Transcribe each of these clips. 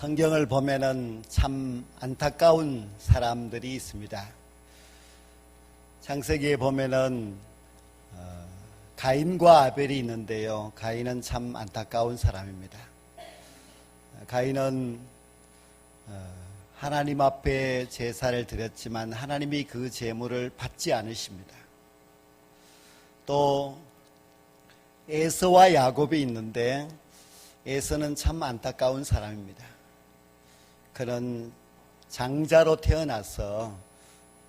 성경을 보면은 참 안타까운 사람들이 있습니다. 창세기에 보면은 가인과 아벨이 있는데요. 가인은 참 안타까운 사람입니다. 가인은 하나님 앞에 제사를 드렸지만 하나님이 그 제물을 받지 않으십니다. 또 에서와 야곱이 있는데 에서는 참 안타까운 사람입니다. 그는 장자로 태어나서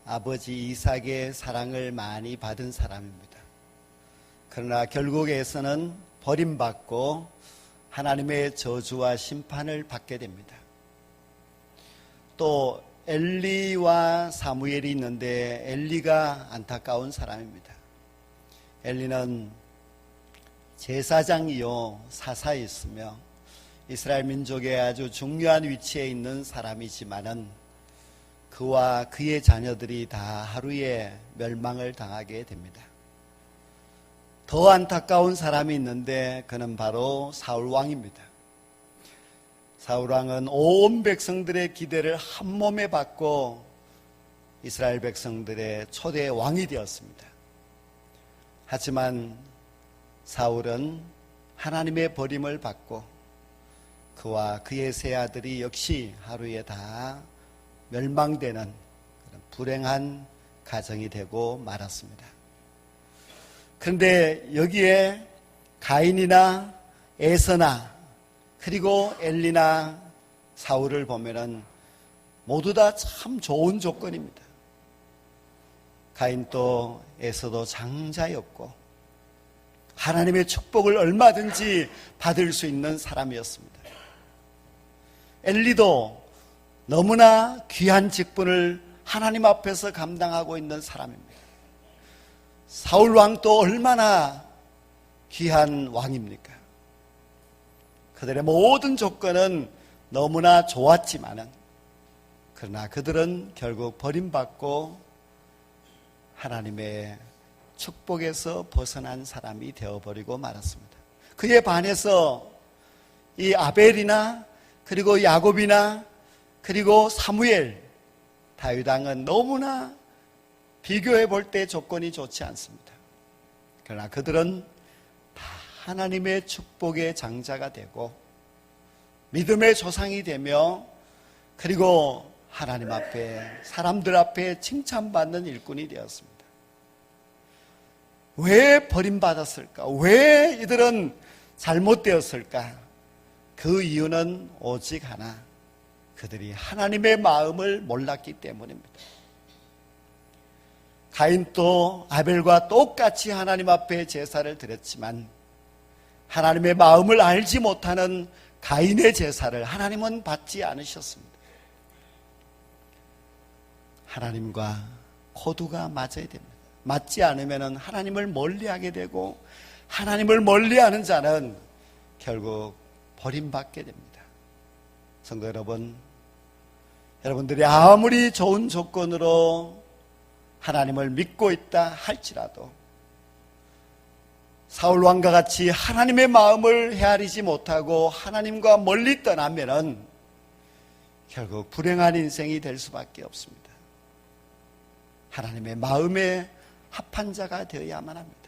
아버지 이삭의 사랑을 많이 받은 사람입니다. 그러나 결국 에서는 버림받고 하나님의 저주와 심판을 받게 됩니다. 또 엘리와 사무엘이 있는데 엘리가 안타까운 사람입니다. 엘리는 제사장이요 사사였으며 이스라엘 민족의 아주 중요한 위치에 있는 사람이지만은 그와 그의 자녀들이 다 하루에 멸망을 당하게 됩니다. 더 안타까운 사람이 있는데 그는 바로 사울왕입니다. 사울왕은 온 백성들의 기대를 한 몸에 받고 이스라엘 백성들의 초대 왕이 되었습니다. 하지만 사울은 하나님의 버림을 받고 그와 그의 세 아들이 역시 하루에 다 멸망되는 그런 불행한 가정이 되고 말았습니다. 그런데 여기에 가인이나 에서나 그리고 엘리나 사울을 보면은 모두 다 참 좋은 조건입니다. 가인도 에서도 장자였고 하나님의 축복을 얼마든지 받을 수 있는 사람이었습니다. 엘리도 너무나 귀한 직분을 하나님 앞에서 감당하고 있는 사람입니다. 사울 왕도 얼마나 귀한 왕입니까? 그들의 모든 조건은 너무나 좋았지만은 그러나 그들은 결국 버림받고 하나님의 축복에서 벗어난 사람이 되어버리고 말았습니다. 그에 반해서 이 아벨이나 그리고 야곱이나 그리고 사무엘, 다윗 왕은 너무나 비교해 볼 때 조건이 좋지 않습니다. 그러나 그들은 다 하나님의 축복의 장자가 되고 믿음의 조상이 되며 그리고 하나님 앞에 사람들 앞에 칭찬받는 일꾼이 되었습니다. 왜 버림받았을까? 왜 이들은 잘못되었을까? 그 이유는 오직 하나, 그들이 하나님의 마음을 몰랐기 때문입니다. 가인도 아벨과 똑같이 하나님 앞에 제사를 드렸지만 하나님의 마음을 알지 못하는 가인의 제사를 하나님은 받지 않으셨습니다. 하나님과 코드가 맞아야 됩니다. 맞지 않으면 하나님을 멀리하게 되고 하나님을 멀리하는 자는 결국 버림받게 됩니다. 성도 여러분, 여러분들이 아무리 좋은 조건으로 하나님을 믿고 있다 할지라도 사울 왕과 같이 하나님의 마음을 헤아리지 못하고 하나님과 멀리 떠나면은 결국 불행한 인생이 될 수밖에 없습니다. 하나님의 마음에 합한 자가 되어야만 합니다.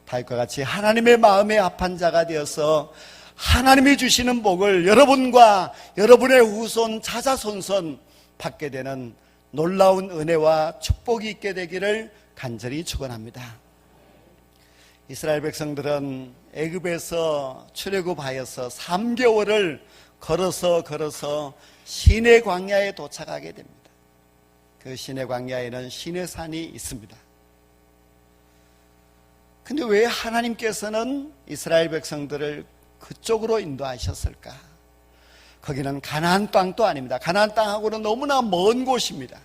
다윗과 같이 하나님의 마음에 합한 자가 되어서 하나님이 주시는 복을 여러분과 여러분의 후손 자자손손 받게 되는 놀라운 은혜와 축복이 있게 되기를 간절히 축원합니다. 이스라엘 백성들은 애굽에서 출애굽하여서 3개월을 걸어서 시내 광야에 도착하게 됩니다. 그 시내 광야에는 시내산이 있습니다. 근데 왜 하나님께서는 이스라엘 백성들을 그쪽으로 인도하셨을까? 거기는 가나안 땅도 아닙니다. 가나안 땅하고는 너무나 먼 곳입니다.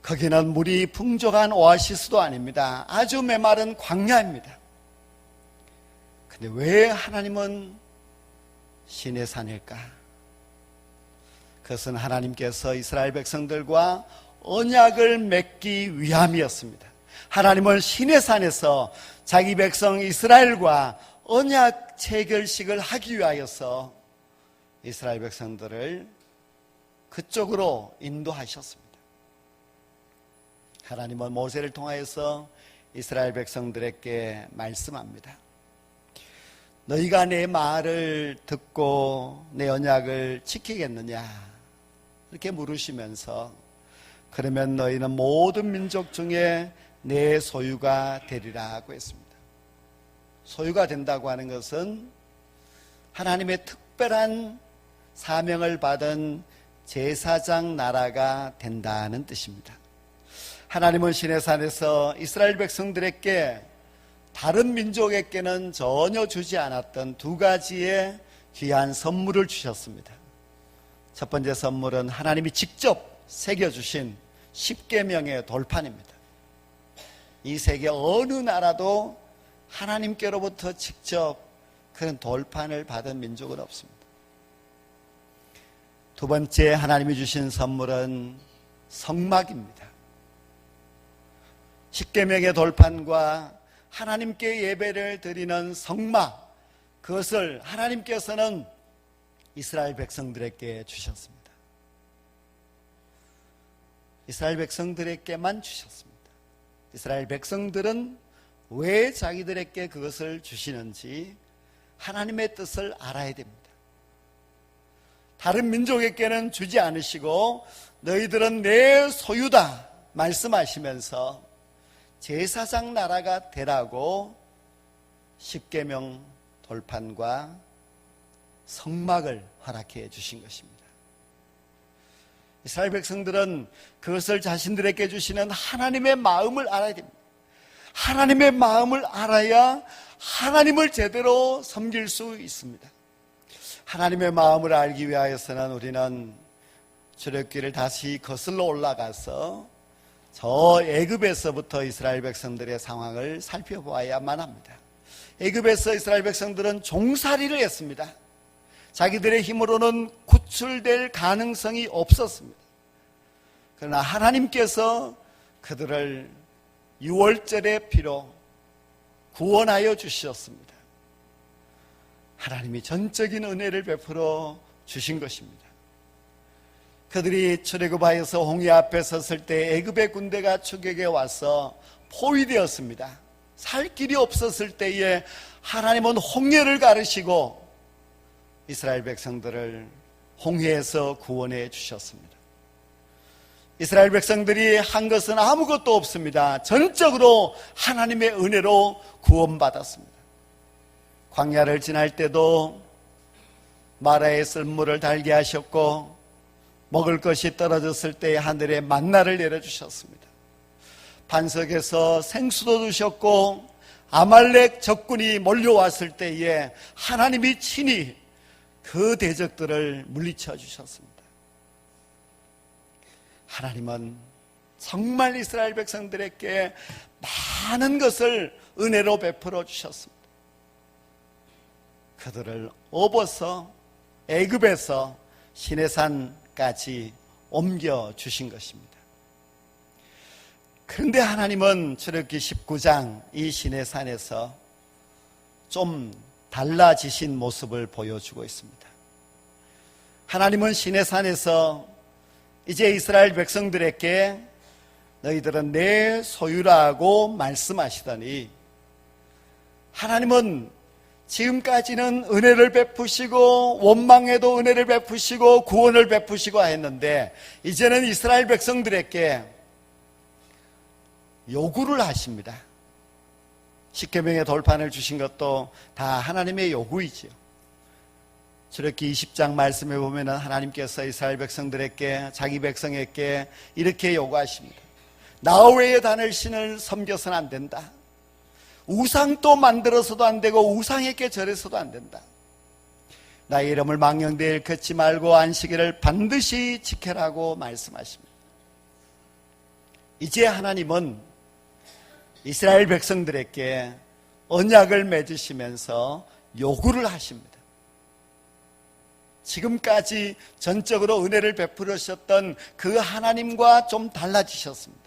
거기는 물이 풍족한 오아시스도 아닙니다. 아주 메마른 광야입니다. 근데 왜 하나님은 시내산일까? 그것은 하나님께서 이스라엘 백성들과 언약을 맺기 위함이었습니다. 하나님은 시내산에서 자기 백성 이스라엘과 언약 체결식을 하기 위하여서 이스라엘 백성들을 그쪽으로 인도하셨습니다. 하나님은 모세를 통하여서 이스라엘 백성들에게 말씀합니다. 너희가 내 말을 듣고 내 언약을 지키겠느냐? 이렇게 물으시면서 그러면 너희는 모든 민족 중에 내 소유가 되리라 고 했습니다. 소유가 된다고 하는 것은 하나님의 특별한 사명을 받은 제사장 나라가 된다는 뜻입니다. 하나님은 시내산에서 이스라엘 백성들에게 다른 민족에게는 전혀 주지 않았던 두 가지의 귀한 선물을 주셨습니다. 첫 번째 선물은 하나님이 직접 새겨주신 십계명의 돌판입니다. 이 세계 어느 나라도 하나님께로부터 직접 그런 돌판을 받은 민족은 없습니다. 두 번째 하나님이 주신 선물은 성막입니다. 십계명의 돌판과 하나님께 예배를 드리는 성막, 그것을 하나님께서는 이스라엘 백성들에게 주셨습니다. 이스라엘 백성들에게만 주셨습니다. 이스라엘 백성들은 왜 자기들에게 그것을 주시는지 하나님의 뜻을 알아야 됩니다. 다른 민족에게는 주지 않으시고 너희들은 내 소유다 말씀하시면서 제사장 나라가 되라고 십계명 돌판과 성막을 허락해 주신 것입니다. 이스라엘 백성들은 그것을 자신들에게 주시는 하나님의 마음을 알아야 됩니다. 하나님의 마음을 알아야 하나님을 제대로 섬길 수 있습니다. 하나님의 마음을 알기 위하여서는 우리는 출애굽기를 다시 거슬러 올라가서 저 애굽에서부터 이스라엘 백성들의 상황을 살펴보아야만 합니다. 애굽에서 이스라엘 백성들은 종살이를 했습니다. 자기들의 힘으로는 구출될 가능성이 없었습니다. 그러나 하나님께서 그들을 유월절의 피로 구원하여 주셨습니다. 하나님이 전적인 은혜를 베풀어 주신 것입니다. 그들이 출애굽하여서 홍해 앞에 섰을 때 애굽의 군대가 추격해 와서 포위되었습니다. 살 길이 없었을 때에 하나님은 홍해를 가르시고 이스라엘 백성들을 홍해에서 구원해 주셨습니다. 이스라엘 백성들이 한 것은 아무것도 없습니다. 전적으로 하나님의 은혜로 구원받았습니다. 광야를 지날 때도 마라의 썰물을 달게 하셨고 먹을 것이 떨어졌을 때에 하늘에 만나를 내려주셨습니다. 반석에서 생수도 주셨고 아말렉 적군이 몰려왔을 때에 하나님이 친히 그 대적들을 물리쳐 주셨습니다. 하나님은 정말 이스라엘 백성들에게 많은 것을 은혜로 베풀어 주셨습니다. 그들을 업어서 애굽에서 시내산까지 옮겨 주신 것입니다. 그런데 하나님은 출애굽기 19장 이 시내산에서 좀 달라지신 모습을 보여주고 있습니다. 하나님은 시내산에서 이제 이스라엘 백성들에게 너희들은 내 소유라고 말씀하시더니 하나님은 지금까지는 은혜를 베푸시고 원망에도 은혜를 베푸시고 구원을 베푸시고 했는데 이제는 이스라엘 백성들에게 요구를 하십니다. 십계명의 돌판을 주신 것도 다 하나님의 요구이지요. 출애굽기 20장 말씀에 보면 하나님께서 이스라엘 백성들에게 자기 백성에게 이렇게 요구하십니다. 나 외에 다른 신을 섬겨서는 안 된다. 우상도 만들어서도 안 되고 우상에게 절해서도 안 된다. 나의 이름을 망령되이 일컫지 말고 안식일을 반드시 지켜라고 말씀하십니다. 이제 하나님은 이스라엘 백성들에게 언약을 맺으시면서 요구를 하십니다. 지금까지 전적으로 은혜를 베풀으셨던 그 하나님과 좀 달라지셨습니다.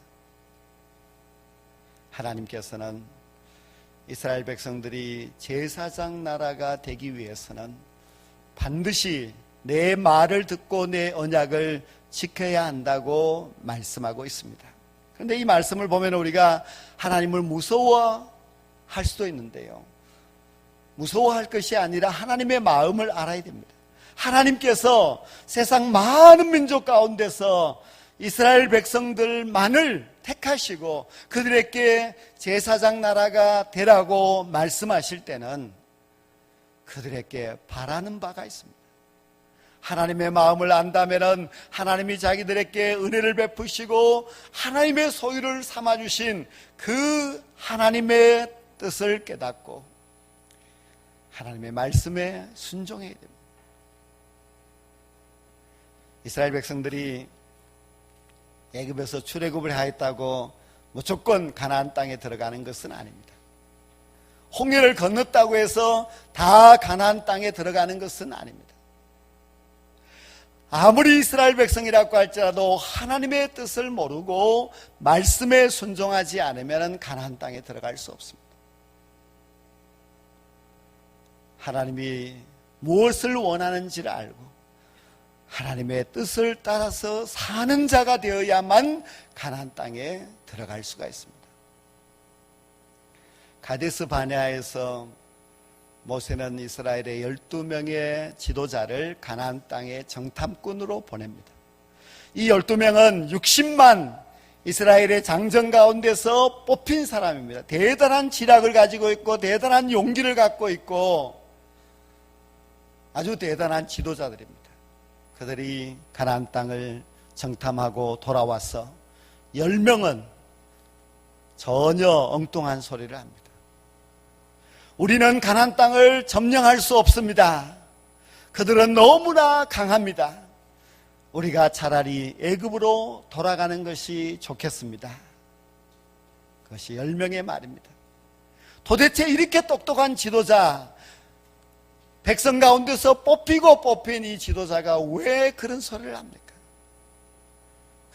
하나님께서는 이스라엘 백성들이 제사장 나라가 되기 위해서는 반드시 내 말을 듣고 내 언약을 지켜야 한다고 말씀하고 있습니다. 그런데 이 말씀을 보면 우리가 하나님을 무서워할 수도 있는데요, 무서워할 것이 아니라 하나님의 마음을 알아야 됩니다. 하나님께서 세상 많은 민족 가운데서 이스라엘 백성들만을 택하시고 그들에게 제사장 나라가 되라고 말씀하실 때는 그들에게 바라는 바가 있습니다. 하나님의 마음을 안다면 하나님이 자기들에게 은혜를 베푸시고 하나님의 소유를 삼아주신 그 하나님의 뜻을 깨닫고 하나님의 말씀에 순종해야 됩니다. 이스라엘 백성들이 애굽에서 출애굽을 하였다고 무조건 가나안 땅에 들어가는 것은 아닙니다. 홍해를 건넜다고 해서 다 가나안 땅에 들어가는 것은 아닙니다. 아무리 이스라엘 백성이라고 할지라도 하나님의 뜻을 모르고 말씀에 순종하지 않으면 가나안 땅에 들어갈 수 없습니다. 하나님이 무엇을 원하는지를 알고 하나님의 뜻을 따라서 사는 자가 되어야만 가나안 땅에 들어갈 수가 있습니다. 가데스 바네아에서 모세는 이스라엘의 12명의 지도자를 가나안 땅의 정탐꾼으로 보냅니다. 이 12명은 60만 이스라엘의 장정 가운데서 뽑힌 사람입니다. 대단한 지략을 가지고 있고 대단한 용기를 갖고 있고 아주 대단한 지도자들입니다. 그들이 가나안 땅을 정탐하고 돌아와서 10명은 전혀 엉뚱한 소리를 합니다. 우리는 가나안 땅을 점령할 수 없습니다. 그들은 너무나 강합니다. 우리가 차라리 애굽으로 돌아가는 것이 좋겠습니다. 그것이 10명의 말입니다. 도대체 이렇게 똑똑한 지도자, 백성 가운데서 뽑히고 뽑힌 이 지도자가 왜 그런 소리를 합니까?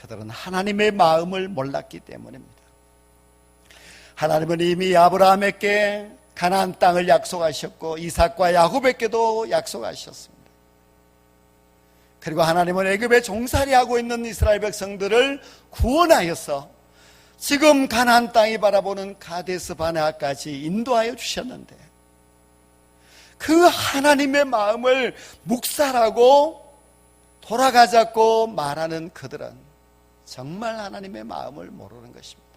그들은 하나님의 마음을 몰랐기 때문입니다. 하나님은 이미 아브라함에게 가나안 땅을 약속하셨고 이삭과 야곱에게도 약속하셨습니다. 그리고 하나님은 애굽에 종살이하고 있는 이스라엘 백성들을 구원하여서 지금 가나안 땅이 바라보는 가데스 바네아까지 인도하여 주셨는데 그 하나님의 마음을 묵살하고 돌아가자고 말하는 그들은 정말 하나님의 마음을 모르는 것입니다.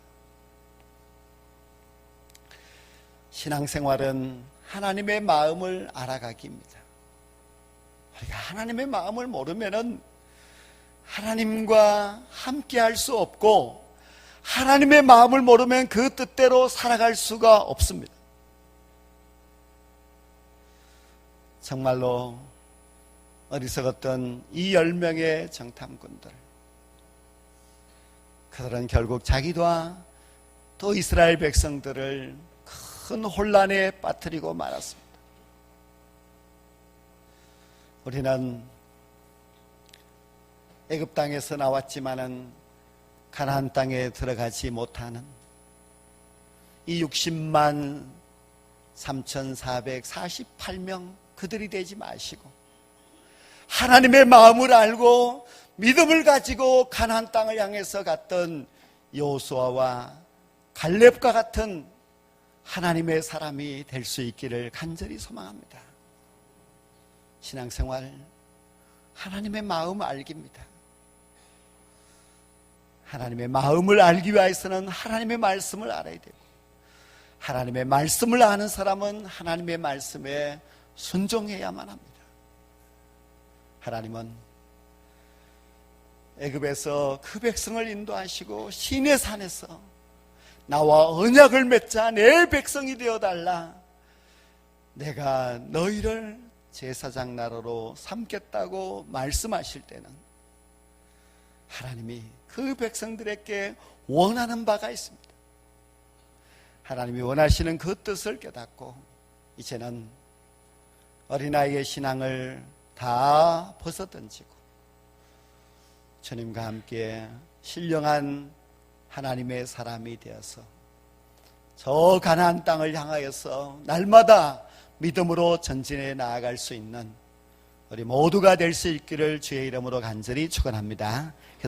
신앙생활은 하나님의 마음을 알아가기입니다. 우리가 하나님의 마음을 모르면 하나님과 함께 할 수 없고 하나님의 마음을 모르면 그 뜻대로 살아갈 수가 없습니다. 정말로 어리석었던 이 10명의 정탐꾼들, 그들은 결국 자기와 또 이스라엘 백성들을 큰 혼란에 빠뜨리고 말았습니다. 우리는 애굽 땅에서 나왔지만은 가나안 땅에 들어가지 못하는 이 60만 3,448명 그들이 되지 마시고 하나님의 마음을 알고 믿음을 가지고 가나안 땅을 향해서 갔던 여호수아와 갈렙과 같은 하나님의 사람이 될 수 있기를 간절히 소망합니다. 신앙생활 하나님의 마음 알기입니다. 하나님의 마음을 알기 위해서는 하나님의 말씀을 알아야 되고 하나님의 말씀을 아는 사람은 하나님의 말씀에 순종해야만 합니다. 하나님은 애굽에서 그 백성을 인도하시고 시내 산에서 나와 언약을 맺자 내 백성이 되어달라, 내가 너희를 제사장 나라로 삼겠다고 말씀하실 때는 하나님이 그 백성들에게 원하는 바가 있습니다. 하나님이 원하시는 그 뜻을 깨닫고 이제는 어린아이의 신앙을 다 벗어던지고 주님과 함께 신령한 하나님의 사람이 되어서 저 가나안 땅을 향하여서 날마다 믿음으로 전진해 나아갈 수 있는 우리 모두가 될 수 있기를 주의 이름으로 간절히 축원합니다.